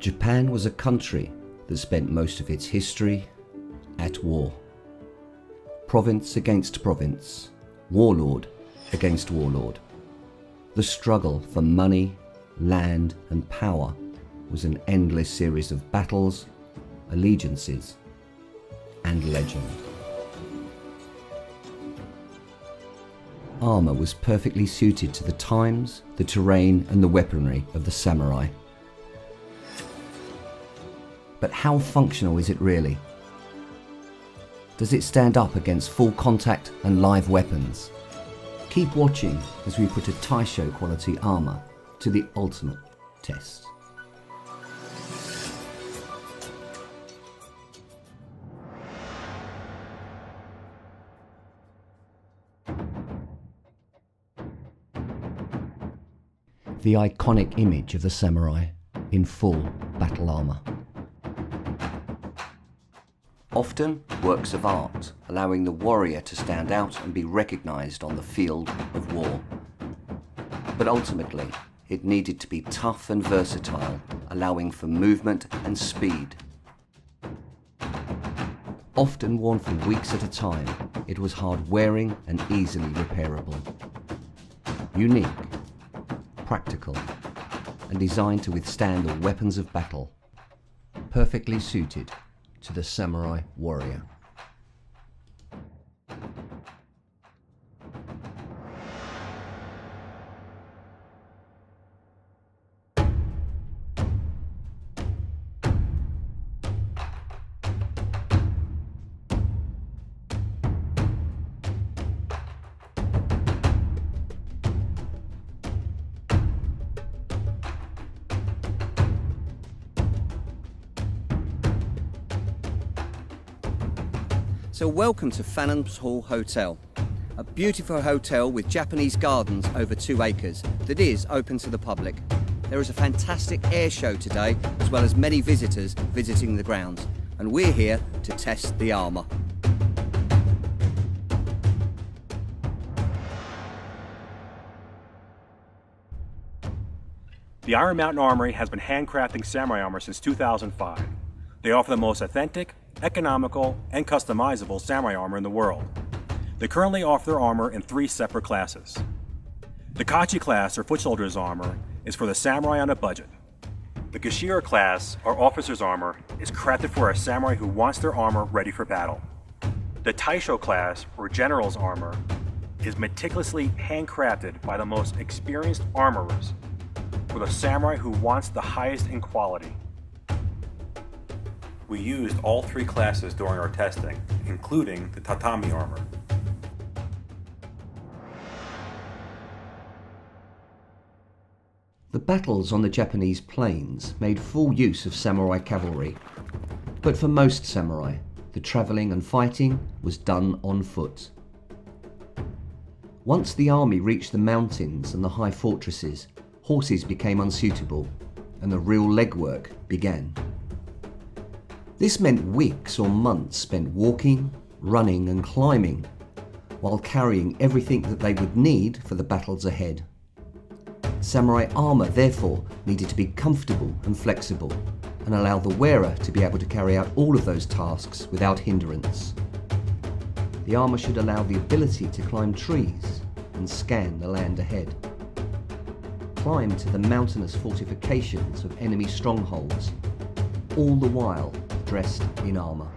Japan was a country that spent most of its history at war. Province against province, warlord against warlord. The struggle for money, land and power was an endless series of battles, allegiances and legend. Armour was perfectly suited to the times, the terrain and the weaponry of the samurai. But how functional is it really? Does it stand up against full contact and live weapons? Keep watching as we put a Taisho quality armour to the ultimate test. The iconic image of the samurai in full battle armour. Often works of art, allowing the warrior to stand out and be recognised on the field of war. But ultimately, it needed to be tough and versatile, allowing for movement and speed. Often worn for weeks at a time, it was hard wearing and easily repairable. Unique, practical, and designed to withstand the weapons of battle, perfectly suited to the samurai warrior. So welcome to Fanham's Hall Hotel, a beautiful hotel with Japanese gardens over 2 acres that is open to the public. There is a fantastic air show today, as well as many visitors visiting the grounds, and we're here to test the armour. The Iron Mountain Armory has been handcrafting samurai armor since 2005. They offer the most authentic, economical, and customizable samurai armor in the world. They currently offer their armor in 3 separate classes. The Kachi class, or foot soldiers armor, is for the samurai on a budget. The Gashira class, or officer's armor, is crafted for a samurai who wants their armor ready for battle. The Taisho class, or general's armor, is meticulously handcrafted by the most experienced armorers for the samurai who wants the highest in quality. We used all 3 classes during our testing, including the tatami armor. The battles on the Japanese plains made full use of samurai cavalry. But for most samurai, the travelling and fighting was done on foot. Once the army reached the mountains and the high fortresses, horses became unsuitable and the real legwork began. This meant weeks or months spent walking, running and climbing, while carrying everything that they would need for the battles ahead. Samurai armour therefore needed to be comfortable and flexible, and allow the wearer to be able to carry out all of those tasks without hindrance. The armour should allow the ability to climb trees and scan the land ahead. Climb to the mountainous fortifications of enemy strongholds, all the while dressed in armour.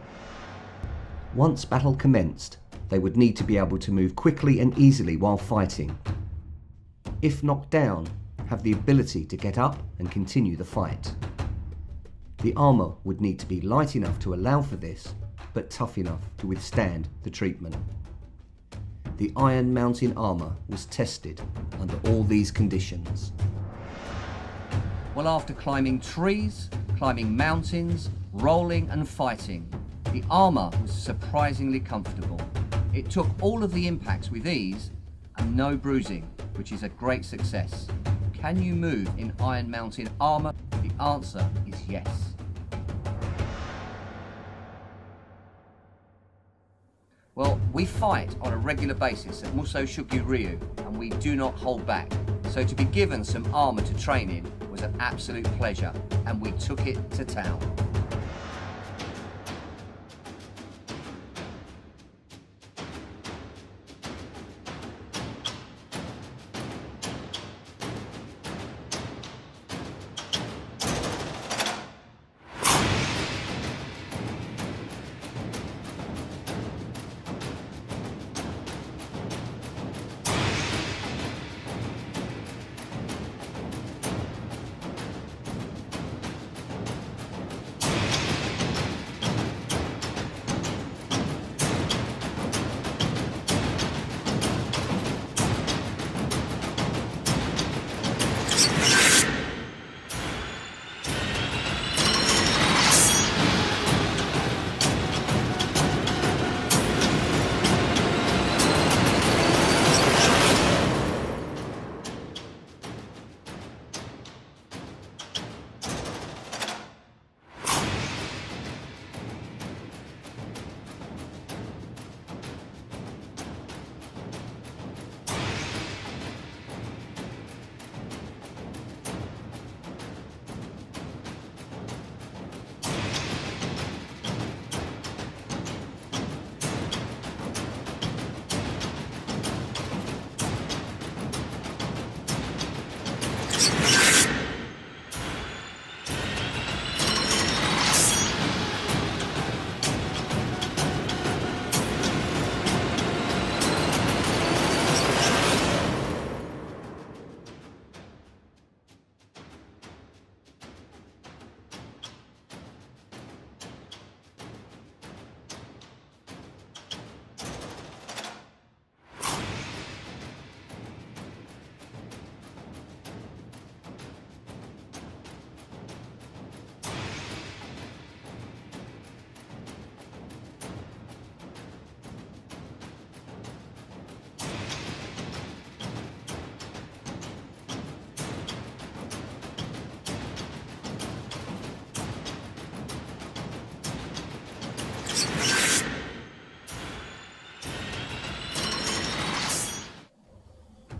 Once battle commenced, they would need to be able to move quickly and easily while fighting. If knocked down, have the ability to get up and continue the fight. The armour would need to be light enough to allow for this, but tough enough to withstand the treatment. The Iron Mountain armour was tested under all these conditions. Well, after climbing trees, climbing mountains, rolling and fighting, the armour was surprisingly comfortable. It took all of the impacts with ease and no bruising, which is a great success. Can you move in Iron Mountain armour? The answer is yes. Well, we fight on a regular basis at Musou Shukyu Ryu, and we do not hold back. So to be given some armour to train in was an absolute pleasure, and we took it to town.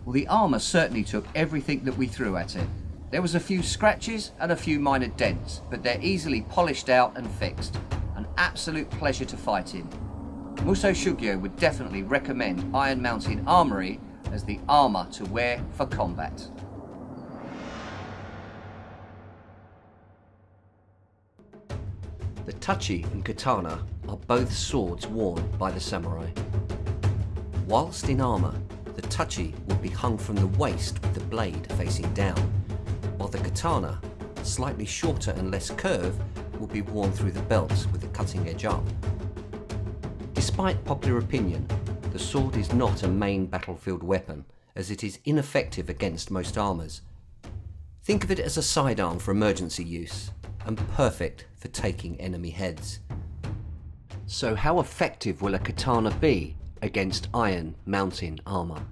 Well, the armour certainly took everything that we threw at it. There was a few scratches and a few minor dents, but they're easily polished out and fixed. An absolute pleasure to fight in. Muso Shugyo would definitely recommend Iron Mountain Armory as the armour to wear for combat. The tachi and katana are both swords worn by the samurai. Whilst in armour, the tachi will be hung from the waist with the blade facing down, while the katana, slightly shorter and less curved, will be worn through the belts with the cutting edge up. Despite popular opinion, the sword is not a main battlefield weapon, as it is ineffective against most armours. Think of it as a sidearm for emergency use, and perfect for taking enemy heads. So how effective will a katana be against Iron Mountain armour?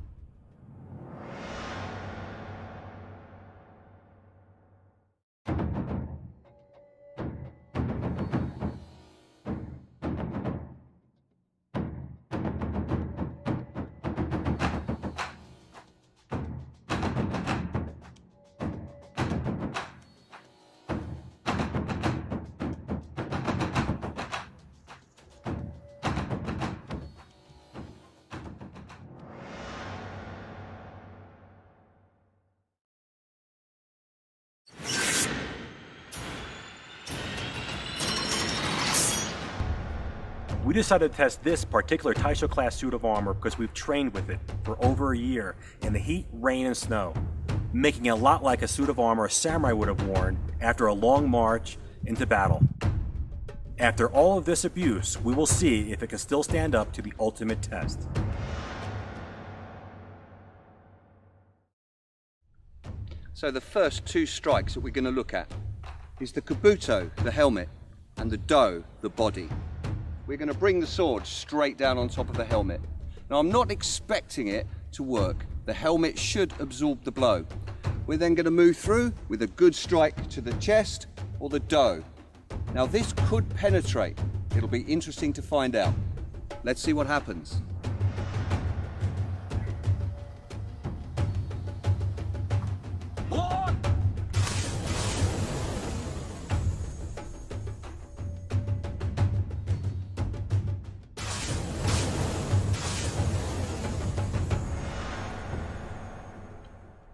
We decided to test this particular Taisho class suit of armor because we've trained with it for over a year in the heat, rain, and snow, making it a lot like a suit of armor a samurai would have worn after a long march into battle. After all of this abuse, we will see if it can still stand up to the ultimate test. So the first two strikes that we're going to look at is the kabuto, the helmet, and the do, the body. We're going to bring the sword straight down on top of the helmet. Now I'm not expecting it to work. The helmet should absorb the blow. We're then going to move through with a good strike to the chest or the do. Now this could penetrate. It'll be interesting to find out. Let's see what happens.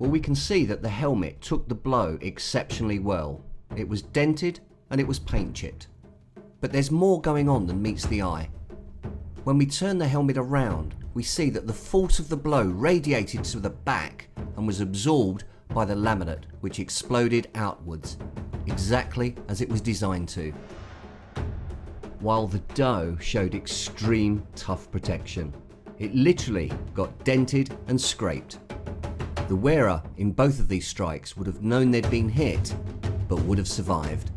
Well, we can see that the helmet took the blow exceptionally well. It was dented and it was paint chipped. But there's more going on than meets the eye. When we turn the helmet around, we see that the force of the blow radiated to the back and was absorbed by the laminate, which exploded outwards, exactly as it was designed to. While the dough showed extreme tough protection. It literally got dented and scraped. The wearer in both of these strikes would have known they'd been hit, but would have survived.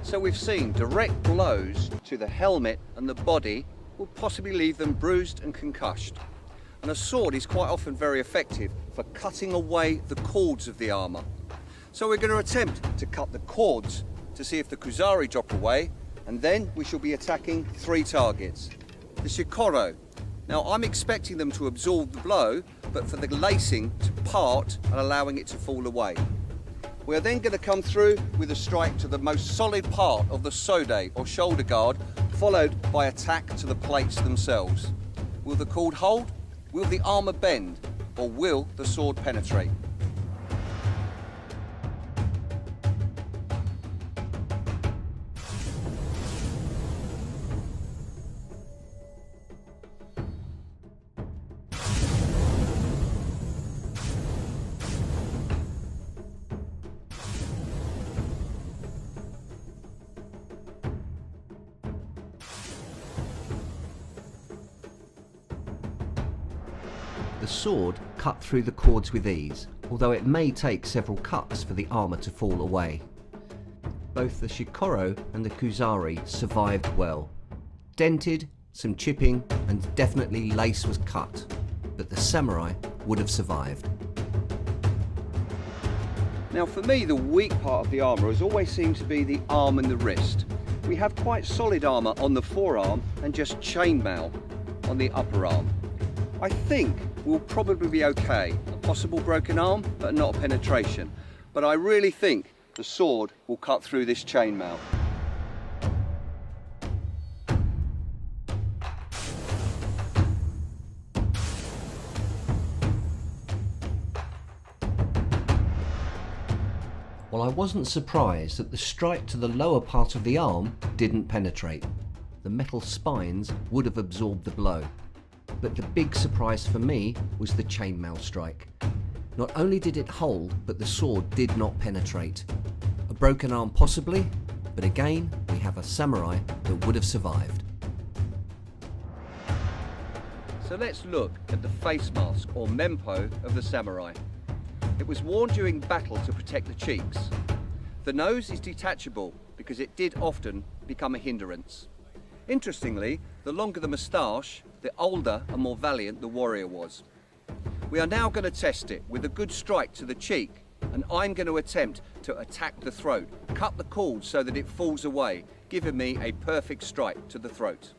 So we've seen direct blows to the helmet and the body will possibly leave them bruised and concussed. And a sword is quite often very effective for cutting away the cords of the armour. So we're going to attempt to cut the cords to see if the Kuzari drop away, and then we shall be attacking 3 targets. The Shikoro. Now I'm expecting them to absorb the blow, but for the lacing to part and allowing it to fall away. We are then going to come through with a strike to the most solid part of the sode or shoulder guard, followed by attack to the plates themselves. Will the cord hold? Will the armour bend? Or will the sword penetrate? The sword cut through the cords with ease, although it may take several cuts for the armour to fall away. Both the Shikoro and the Kuzari survived well. Dented, some chipping, and definitely lace was cut, but the samurai would have survived. Now for me, the weak part of the armour has always seemed to be the arm and the wrist. We have quite solid armour on the forearm and just chainmail on the upper arm. I think we'll probably be okay. A possible broken arm, but not a penetration. But I really think the sword will cut through this chainmail. Well, I wasn't surprised that the strike to the lower part of the arm didn't penetrate. The metal spines would have absorbed the blow. But the big surprise for me was the chainmail strike. Not only did it hold, but the sword did not penetrate. A broken arm possibly, but again, we have a samurai that would have survived. So let's look at the face mask or mempo of the samurai. It was worn during battle to protect the cheeks. The nose is detachable because it did often become a hindrance. Interestingly, the longer the moustache, the older and more valiant the warrior was. We are now going to test it with a good strike to the cheek, and I'm going to attempt to attack the throat, cut the cord so that it falls away, giving me a perfect strike to the throat.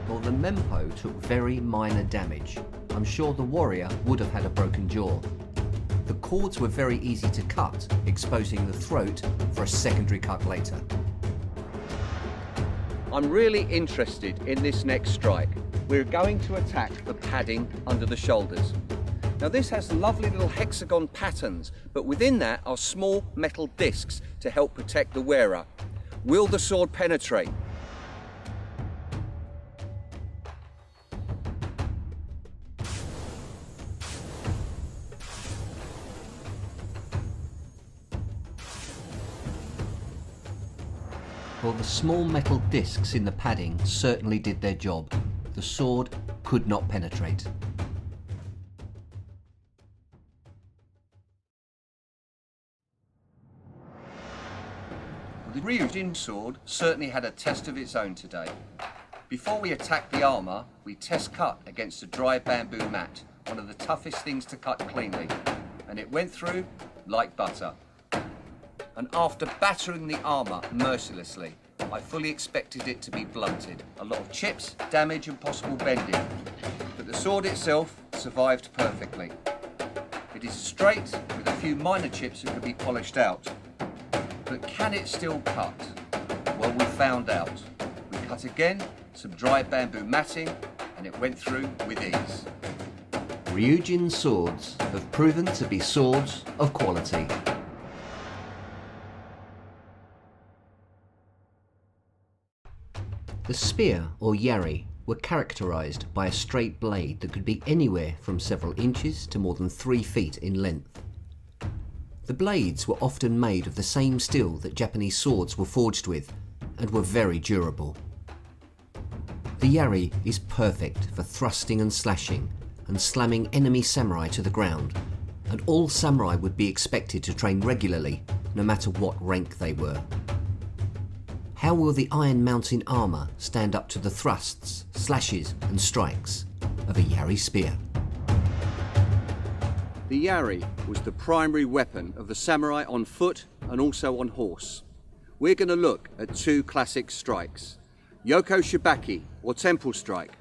Well, the mempo took very minor damage. I'm sure the warrior would have had a broken jaw. The cords were very easy to cut, exposing the throat for a secondary cut later. I'm really interested in this next strike. We're going to attack the padding under the shoulders. Now this has lovely little hexagon patterns, but within that are small metal discs to help protect the wearer. Will the sword penetrate? Well, the small metal discs in the padding certainly did their job. The sword could not penetrate. The Ryujin sword certainly had a test of its own today. Before we attack the armour, we test cut against a dry bamboo mat, one of the toughest things to cut cleanly, and it went through like butter. And after battering the armour mercilessly, I fully expected it to be blunted. A lot of chips, damage and possible bending. But the sword itself survived perfectly. It is straight with a few minor chips that could be polished out. But can it still cut? Well, we found out. We cut again, some dry bamboo matting, and it went through with ease. Ryujin swords have proven to be swords of quality. The spear, or yari, were characterised by a straight blade that could be anywhere from several inches to more than 3 feet in length. The blades were often made of the same steel that Japanese swords were forged with, and were very durable. The yari is perfect for thrusting and slashing, and slamming enemy samurai to the ground, and all samurai would be expected to train regularly, no matter what rank they were. How will the Iron Mountain armour stand up to the thrusts, slashes and strikes of a yari spear? The yari was the primary weapon of the samurai on foot and also on horse. We're going to look at 2 classic strikes, Yoko Shibaki or temple strike,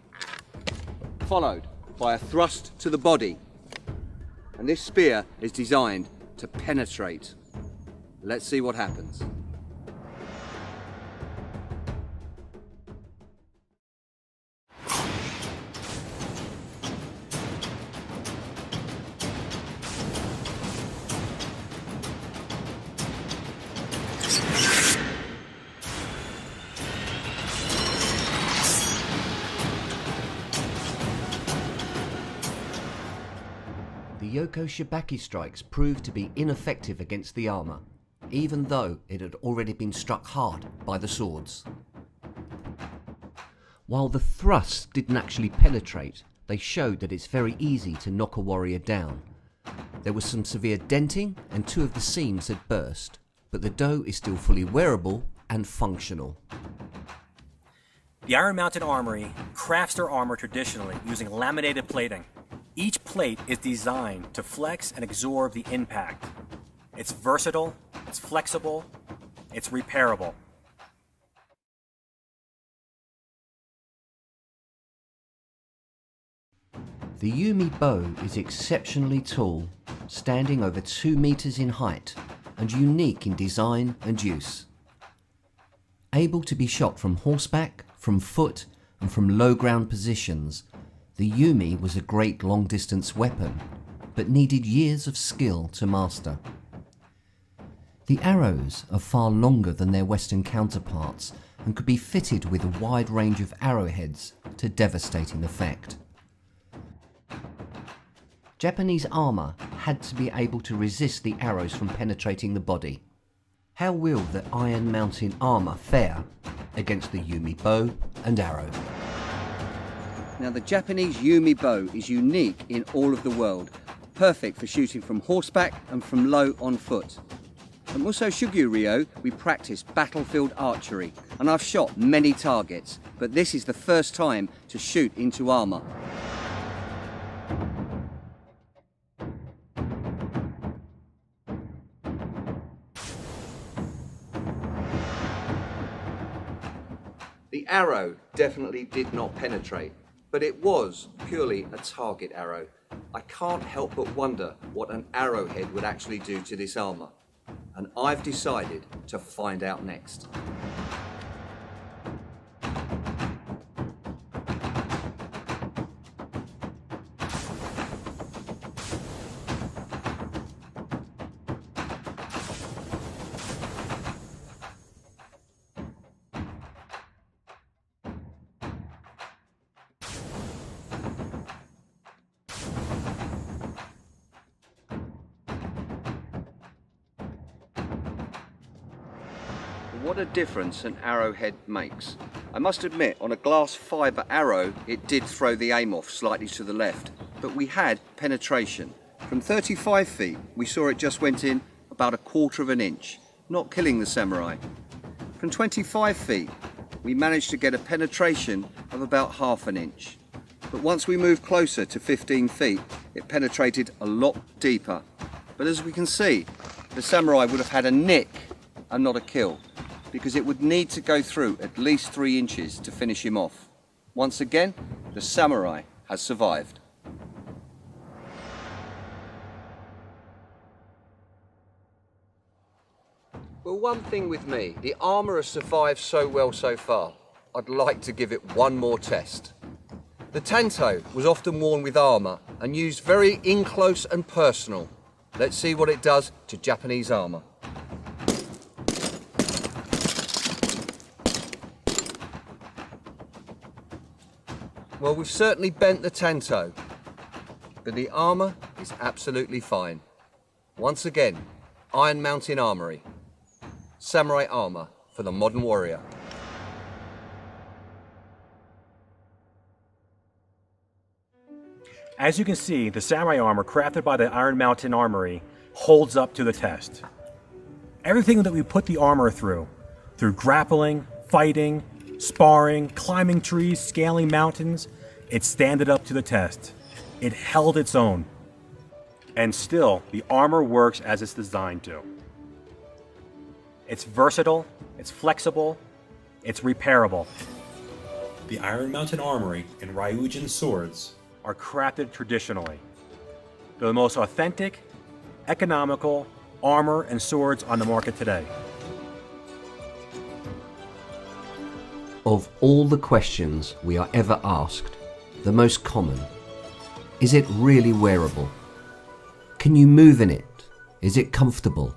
followed by a thrust to the body. And this spear is designed to penetrate. Let's see what happens. The Yoko Shibaki strikes proved to be ineffective against the armour, even though it had already been struck hard by the swords. While the thrusts didn't actually penetrate, they showed that it's very easy to knock a warrior down. There was some severe denting and 2 of the seams had burst, but the dough is still fully wearable and functional. The Iron Mountain Armory crafts their armor traditionally using laminated plating. Each plate is designed to flex and absorb the impact. It's versatile, it's flexible, it's repairable. The Yumi bow is exceptionally tall, standing over 2 meters in height and unique in design and use. Able to be shot from horseback, from foot and from low ground positions, the Yumi was a great long-distance weapon, but needed years of skill to master. The arrows are far longer than their Western counterparts and could be fitted with a wide range of arrowheads to devastating effect. Japanese armour had to be able to resist the arrows from penetrating the body. How will the Iron Mountain armour fare against the Yumi bow and arrow? Now the Japanese Yumi bow is unique in all of the world, perfect for shooting from horseback and from low on foot. At Muso Shugyu Ryo we practice battlefield archery and I've shot many targets, but this is the first time to shoot into armour. The arrow definitely did not penetrate, but it was purely a target arrow. I can't help but wonder what an arrowhead would actually do to this armour, and I've decided to find out next. What a difference an arrowhead makes. I must admit, on a glass fibre arrow, it did throw the aim off slightly to the left, but we had penetration. From 35 feet, we saw it just went in about 1/4 inch, not killing the samurai. From 25 feet, we managed to get a penetration of about 1/2 inch. But once we moved closer to 15 feet, it penetrated a lot deeper. But as we can see, the samurai would have had a nick and not a kill, because it would need to go through at least 3 inches to finish him off. Once again, the samurai has survived. Well, one thing with me, the armour has survived so well so far. I'd like to give it one more test. The tanto was often worn with armour and used very in-close and personal. Let's see what it does to Japanese armour. Well, we've certainly bent the tanto, but the armour is absolutely fine. Once again, Iron Mountain Armory. Samurai armour for the modern warrior. As you can see, the samurai armor crafted by the Iron Mountain Armory holds up to the test. Everything that we put the armor through grappling, fighting, sparring, climbing trees, scaling mountains, it standed up to the test. It held its own. And still, the armor works as it's designed to. It's versatile, it's flexible, it's repairable. The Iron Mountain Armory and Ryujin swords are crafted traditionally. They're the most authentic, economical armor and swords on the market today. Of all the questions we are ever asked, the most common, is it really wearable? Can you move in it? Is it comfortable?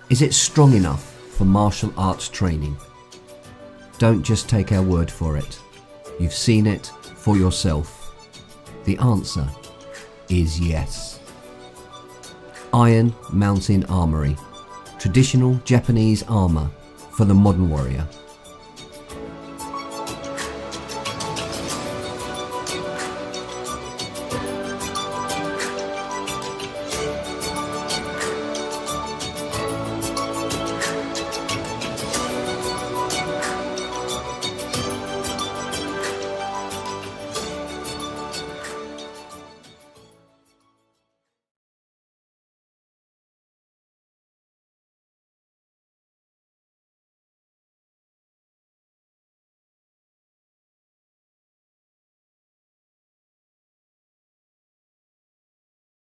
Is it strong enough for martial arts training? Don't just take our word for it. You've seen it for yourself. The answer is yes. Iron Mountain Armory, traditional Japanese armour for the modern warrior.